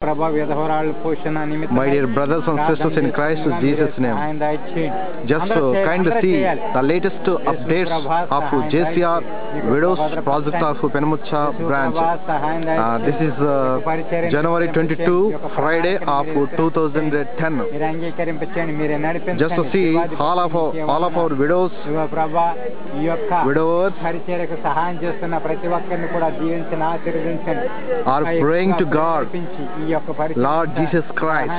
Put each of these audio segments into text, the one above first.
My dear brothers and sisters in Christ Jesus' name, just kind of see the latest updates of JCR Widows Project of Penamucha branch. This is January 22, Friday of 2010. Just to see all of our widowers are praying to God, Lord Jesus Christ,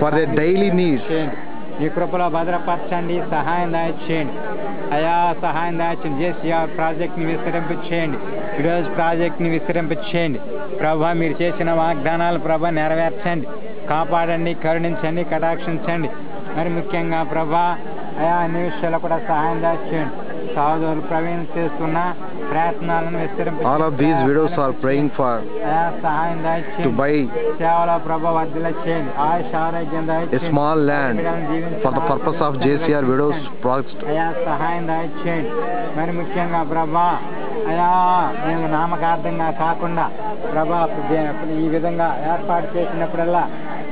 for their daily needs. ఈ కృపలో భద్రపరచండి, సహాయం దయచేయండి అయా, సహాయం దయచేయండి. JCR ప్రాజెక్ట్ని విస్తరింపచేయండి, widows ప్రాజెక్ట్ని విస్తరింపచేయండి ప్రభా. మీరు చేసిన వాగ్దానాలు ప్రభా నెరవేర్చండి, కాపాడండి, కరుణించండి, కటాక్షించండి. మరి ముఖ్యంగా ప్రభా అయా అన్ని విషయాల్లో కూడా సహాయం దయచేయండి. సహోదరులు ప్రవీణ్ చేస్తున్న ప్రయత్నాలను విస్తరింపచేయండి. All of these widows are praying for సహాయం to buy సేవలో ప్రభా వర్ధిల్ల చేయండి, ఆయుష్ ఆరోగ్యం దయచేయండి. a small land for the purpose of JCR Widows Project. అయా సహాయం దయచేయండి. మరి ముఖ్యంగా ప్రభా అయా మేము నామకార్థంగా కాకుండా ప్రభా ఈ విధంగా ఏర్పాటు చేసినప్పుడల్లా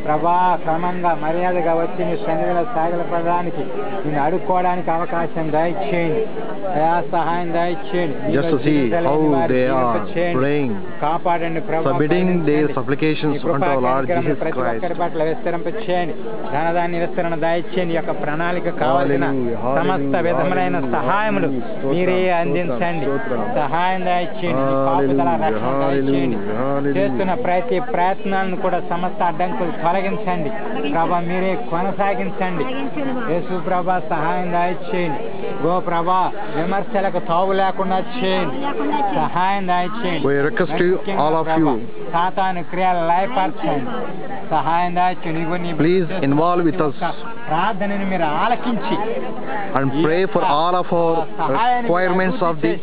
ప్రభా క్రమంగా మర్యాదగా వచ్చి నీ సన్నిధిలో సాగలపడడానికి, నేను అడుక్కోవడానికి అవకాశం దయచేయండి అయా, సహాయం దయచేయండి. Just to see how they are praying, కాపాడండి ప్రభా, submitting their supplications unto our Lord Jesus ప్రతి Christ. ఒక్కరి పట్ల విస్తరింపచేయండి, ధనధాన్య విస్తరణ దయచేయండి. యొక్క ప్రణాళిక కావాల్సిన సమస్త విధములైన సహాయములు మీరే అందించండి, సహాయం దయచేయండి, కాపుదల రక్షణ దయచేయండి. చేస్తున్న ప్రతి ప్రయత్నాలను కూడా సమస్త అడ్డంకులు తొలగించండి ప్రభా, మీరే కొనసాగించండి. యేసు ప్రభా సహాయం దయచేయండి. గో ప్రభా విమర్శలకు తావు లేకుండా చేయండి, సహాయం దయచేయండి. We request you, all of you, సాతాను క్రియలు లయపరచండి, సహాయం దయచేయండి. please involve with us ప్రార్థనను మీరు ఆలకించి and pray for all of our requirements of the